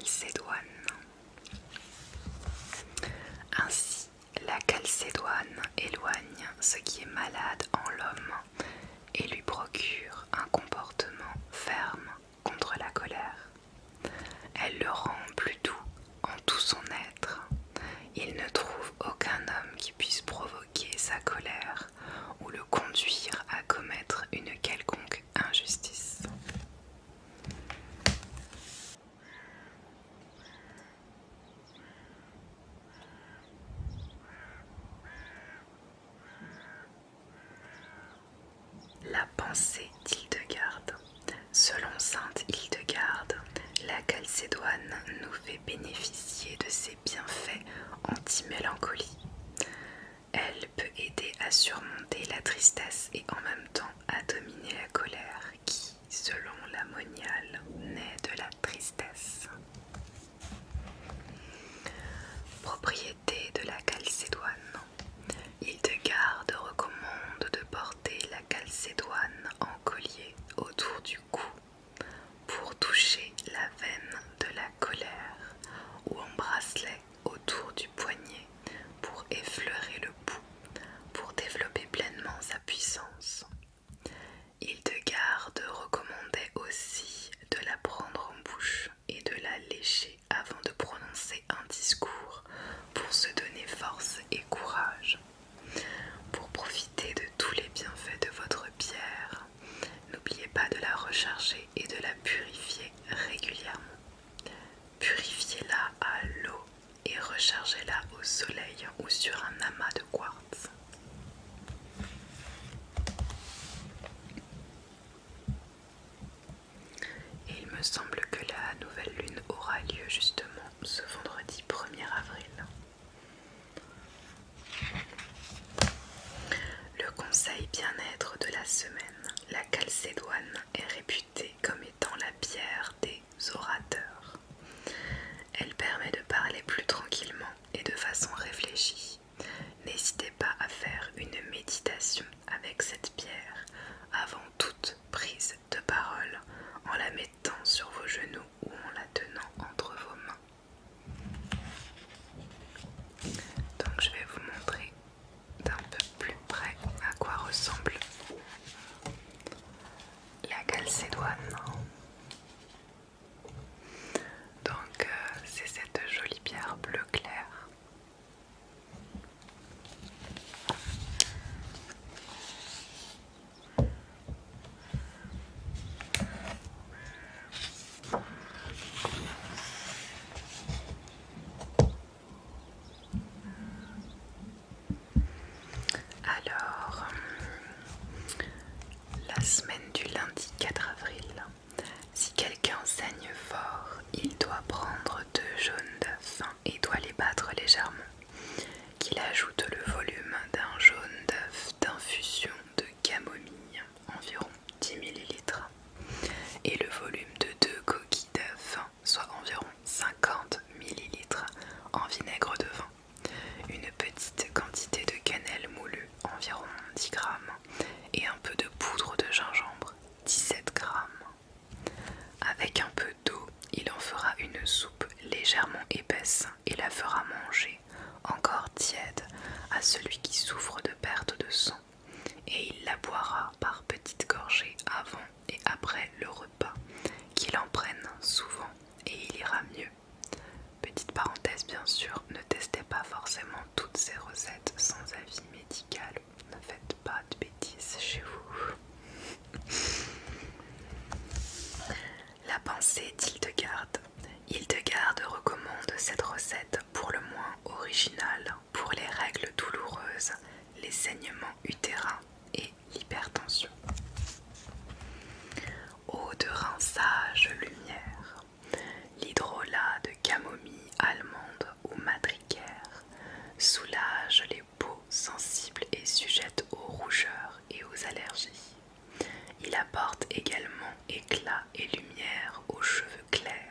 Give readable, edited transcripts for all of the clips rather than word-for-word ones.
calcédoine. Ainsi, la calcédoine éloigne ce qui est malade en l'homme et lui procure un comportement ferme contre la colère. Elle le rend plus doux en tout son être. Il ne trouve aucun homme qui puisse provoquer sa colère ou le conduire à commettre une quelconque injustice. La pensée d'Hildegarde. Selon sainte Hildegarde, la calcédoine nous fait bénéficier de ses bienfaits anti-mélancolie. Elle peut aider à surmonter la tristesse et en même temps à dominer la colère qui, selon la moniale, naît de la tristesse. Propriété de la calcédoine. Hildegarde recommande de porter la calcédoine en collier autour du cou pour toucher la veine de la colère ou en bracelet autour du poignet pour effleurer le pouls, pour développer pleinement sa puissance. Hildegarde recommandait aussi de la prendre en bouche et de la lécher avant de prononcer un discours pour se donner force et courage. Pour profiter de tous les bienfaits de votre pierre, n'oubliez pas de la recharger et de la purifier régulièrement. Purifiez-la à l'eau et rechargez-la au soleil ou sur un amas de quartz. Et il me semble que la nouvelle lune aura lieu justement ce vendredi 1er avril. Le conseil bien-être de la semaine. La calcédoine est réputée comme étant la pierre des orateurs. Elle permet de parler plus tranquillement et de façon réfléchie. N'hésitez pas à faire une méditation avec cette pierre avant toute prise de parole, en la mettant sur vos genoux ou en la tenant entre vos mains. Donc je vais vous montrer d'un peu plus près à quoi ressemble la calcédoine. Donc c'est cette jolie pierre bleu clair. Alors, la semaine du lundi 4 avril, si quelqu'un saigne fort, il doit prendre 2 jaunes d'œufs et doit les battre légèrement. Qu'il ajoute le volume d'un jaune d'œuf d'infusion de camomille, environ 10 ml, et le volume de 2 coquilles d'œufs, soit environ 50 ml, en vinaigre de vin. Une petite quantité de cannelle moulue, environ 10 g, et un peu de poudre de gingembre, 17 g. Avec un peu d'eau, il en fera une soupe légèrement épaisse et la fera manger, encore tiède, à celui qui souffre de perte de sang, et il la boira par petites gorgées avant et après le repas, qu'il en prenne souvent et il ira mieux. Petite parenthèse bien sûr, ne testez pas forcément toutes ces recettes sans avis médical, ne faites pas de bêtises chez vous. La pensée d'Hildegarde. Hildegarde recommande cette recette pour le moins originale pour les règles douloureuses, les saignements utérins et l'hypertension. Eau de rinçage lumière. L'hydrolat de camomille allemande ou madricaire soulage les peaux sensibles et sujettes aux rougeurs et aux allergies. Il apporte également éclat et lumière aux cheveux clairs.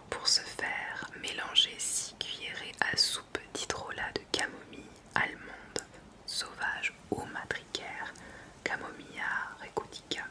Pour ce faire, mélangez 6 cuillerées à soupe d'hydrolat de camomille allemande, sauvage ou madricaire, Camomilla recutita,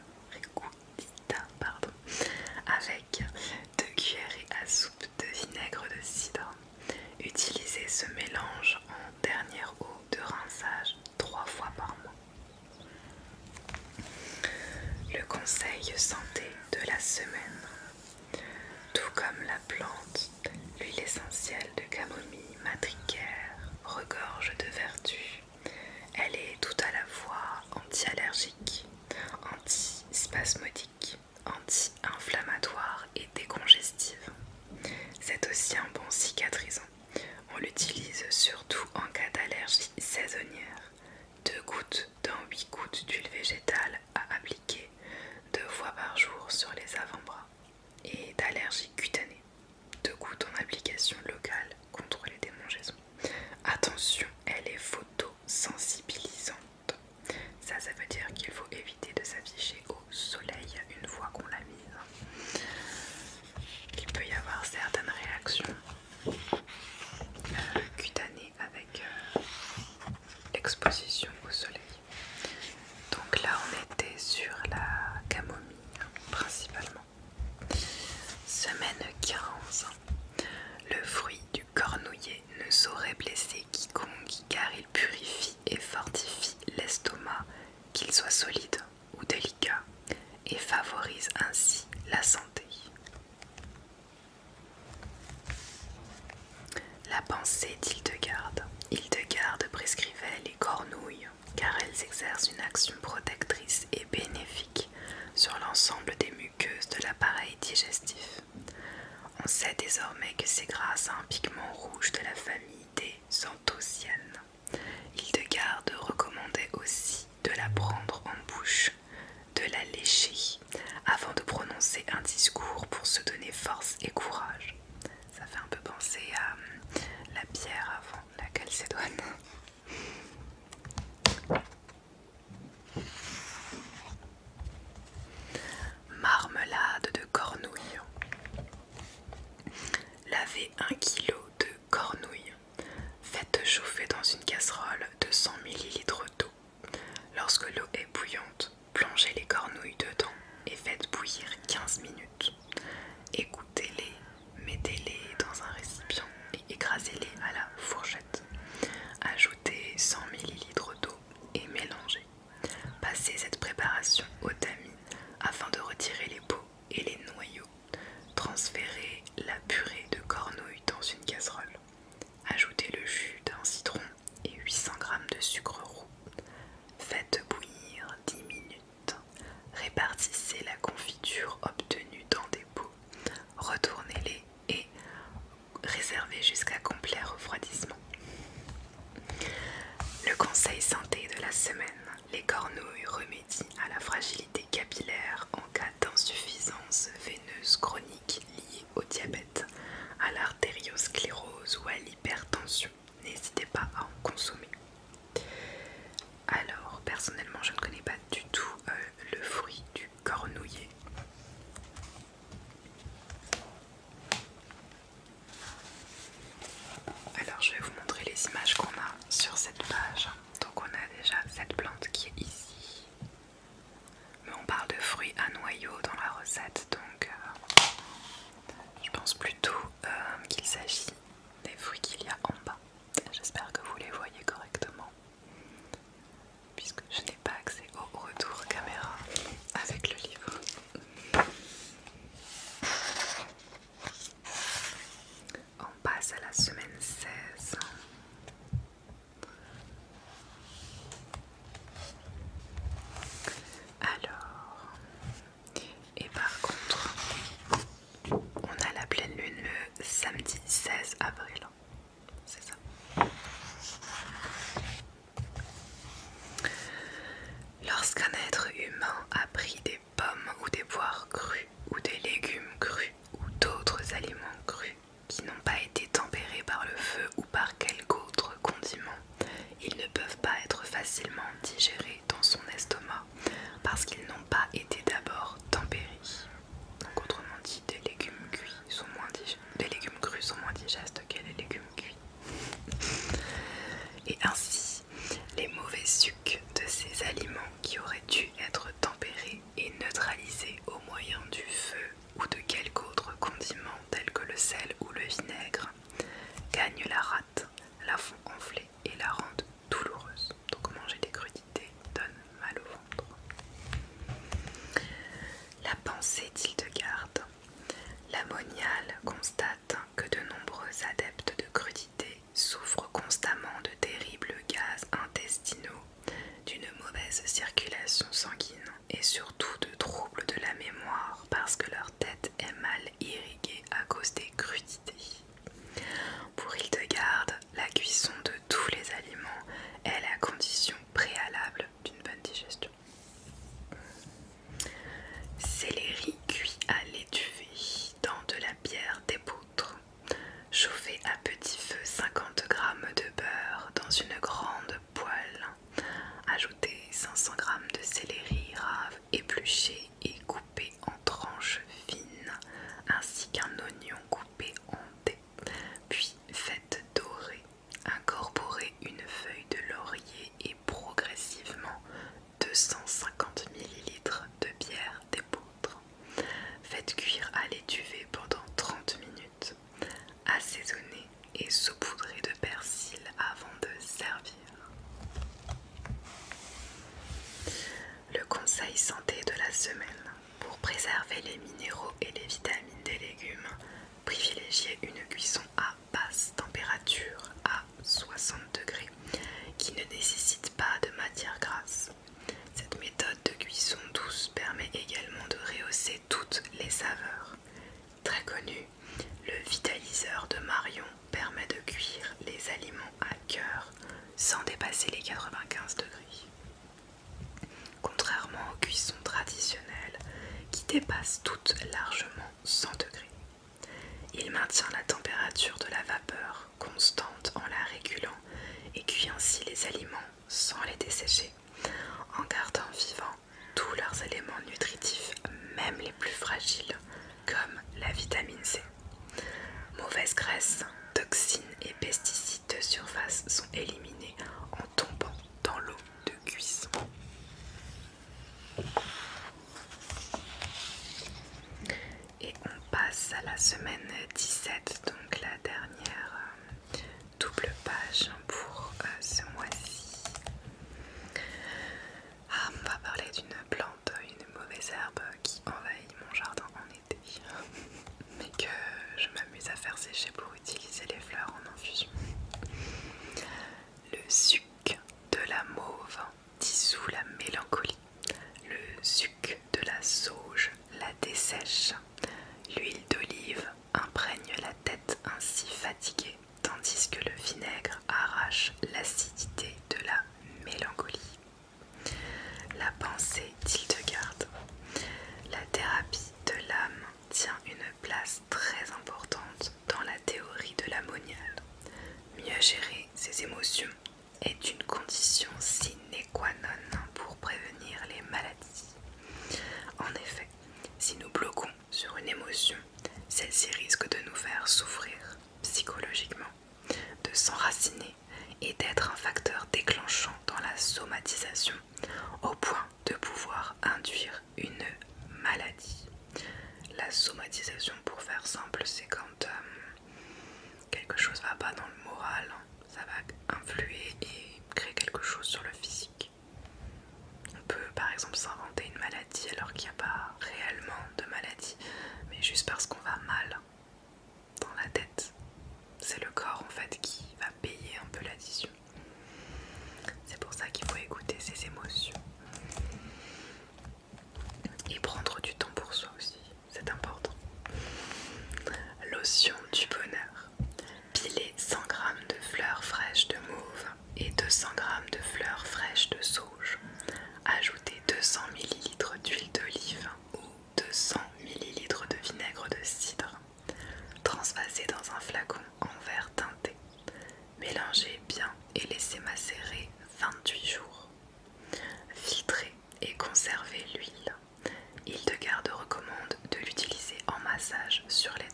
plante, l'huile essentielle de camomille matricaire regorge de vertus. Elle est tout à la fois anti-allergique, anti-spasmodique, anti-inflammatoire et décongestive. C'est aussi un bon cicatrisant. On l'utilise surtout en cas d'allergie saisonnière. 2 gouttes dans 8 gouttes d'huile végétale à appliquer 2 fois par jour sur les avant-bras. Et d'allergie cutanée, 2 gouttes en application locale contre les démangeaisons. Attention, elle est photosensibilisante. Ça veut dire qu'il faut éviter de s'afficher au soleil une fois qu'on l'a mise. Il peut y avoir certaines réactions cutanées avec l'exposition au soleil. Donc là on était sur la camomille principalement. Semaine 15. Le fruit du cornouiller ne saurait blesser quiconque car il purifie et fortifie l'estomac, qu'il soit solide ou délicat, et favorise ainsi la santé. La pensée d'Hildegarde. Hildegarde prescrivait les cornouilles car elles exercent une action protectrice et bénéfique sur l'ensemble des muqueuses de l'appareil digestif. On sait désormais que c'est grâce à un pigment rouge de la famille des anthocyanes. Hildegarde recommandait aussi de la prendre en bouche, de la lécher, avant de prononcer un discours pour se donner force et courage. Ça fait un peu penser à la bière avant la calcédoine. Marmelade de cornouille. Lavez 1 kg de cornouille. Faites chauffer dans une casserole de 100 ml d'eau. Lorsque l'eau est bouillante, plongez les cornouilles dedans et faites bouillir 15 minutes. Égouttez-les, mettez-les dans un récipient et écrasez-les à la fourchette. Ajoutez 100 ml d'eau et mélangez. Passez cette préparation au tamis afin de retirer les peaux et les noyaux. Transférez la purée de cornouille dans une casserole. Ajoutez le jus d'un citron et 800 g de sucre roux. Faites bouillir 10 minutes. Répartissez la confiture obtenue dans des pots. Retournez-les et réservez jusqu'à complet refroidissement. Le conseil santé de la semaine. Les cornouilles remédient à la fragilité capillaire en cas d'insuffisance veineuse chronique liée au diabète, à l'artériosclérose ou à l'hypertension. N'hésitez pas à en consommer. Alors, personnellement, je ne connais pas du tout le fruit du cornouiller. Alors, je vais vous montrer les images qu'on a sur cette page. Donc, on a déjà cette plante qui est ici. Mais on parle de fruits à noyaux dans la recette, donc je pense plutôt qu'il s'agit des fruits qu'il y a en bas. J'espère que vous les voyez correctement, puisque je n'ai pas accès au retour caméra avec le livre. On passe à la semaine 16. Alors, et par contre, on a la pleine lune le samedi 16 avril. C'est ça. Lorsqu'un être humain a pris des pommes ou des poires crues ou des légumes crus ou d'autres aliments crus qui n'ont pas été tempérés par le feu ou par quelque autre condiment, ils ne peuvent pas être facilement digérés dans son estomac parce qu'ils n'ont pas été d'abord tempérés. Donc autrement dit, des légumes crus sont moins digestes que les légumes cuits. Et ainsi, les mauvais sucs de ces aliments qui auraient dû être tempérés et neutralisés au moyen du feu ou de quelque autre condiment tel que le sel ou le vinaigre gagnent la rate, la font enfler et la rendent douloureuse. Donc manger des crudités donne mal au ventre. La pensée d'Hildegarde. La Monial constate que de nombreux adeptes de crudité souffrent constamment de terribles gaz intestinaux, d'une mauvaise circulation sanguine et surtout de troubles de la mémoire parce que leur tête est mal irriguée à cause des crudités. Pour Hildegarde, la cuisson de tous les aliments est la condition préalable d'une bonne digestion. Céleri cuit à l'étuvée dans de la bière d'épeautre. Chauffez à petit feu 50 g de beurre dans une grande poêle. Ajoutez 500 g de céleri rave épluché et coupé en tranches fines, ainsi qu'un oignon coupé en dés. Puis faites dorer. Incorporez une feuille de laurier et progressivement 250 ml de bière d'épeautre. Faites cuire à l'étuvée pendant 30 minutes. Assaisonnez et saupoudrez de persil avant de servir. Le conseil santé de la semaine. Pour préserver les minéraux et les vitamines des légumes, privilégiez une cuisson à basse température à 60 degrés qui ne nécessite pas de matière grasse. Cette méthode de cuisson douce permet également de rehausser toutes les saveurs. Très connu, le vitaliseur de Marion permet de cuire les aliments à cœur sans dépasser les 95 degrés. Contrairement aux cuissons traditionnelles qui dépassent toutes largement 100 degrés. Il maintient la température de la vapeur constante en la régulant et cuit ainsi les aliments sans les dessécher, en gardant vivants tous leurs éléments nutritifs, même les plus fragiles, comme la vitamine C. Mauvaises graisses, toxines et pesticides de surface sont éliminés en tombant dans l'eau de cuisson. Et on passe à la semaine 17, donc la dernière double page pour ce mois-ci. On va parler d'une plante, une mauvaise herbe qui envahit mon jardin en été, mais que je m'amuse à faire sécher pour utiliser les fleurs en infusion. Le suc de la mauve dissout la mélancolie. Le suc de la sauge la dessèche. L'huile d'olive imprègne la tête ainsi fatiguée, tandis que le vinaigre arrache l'acidité de la mélancolie. La pensée d'Hildegarde. La thérapie de l'âme tient une place très importante dans la théorie de la moniale. Mieux gérer ses émotions est une condition sine qua non pour prévenir les maladies. En effet, si nous bloquons sur une émotion, celle-ci risque de nous faire souffrir psychologiquement, de s'enraciner et d'être un facteur déclenchant dans la somatisation, au point de pouvoir induire une maladie. La somatisation, pour faire simple, c'est quand quelque chose va pas dans le moral, ça va influer et créer quelque chose sur le physique. On peut par exemple s'inventer une maladie alors qu'il n'y a pas réellement de maladie, mais juste parce qu'on va mal dans la tête. C'est le corps en fait qui va payer un peu l'addition. C'est pour ça qu'il faut écouter ses émotions. Et prendre du temps pour soi aussi, c'est important. Lotion du bonheur. Pilez 100 g de fleurs fraîches de mauve et 200 g de fleurs fraîches de sauge. Ajoutez 200 ml d'huile d'olive ou 200 ml de vinaigre de cidre. Transvasez dans un flacon en verre teinté. Mélangez bien et laissez macérer 28 jours. Filtrez et conservez l'huile. Hildegarde recommande de l'utiliser en massage sur les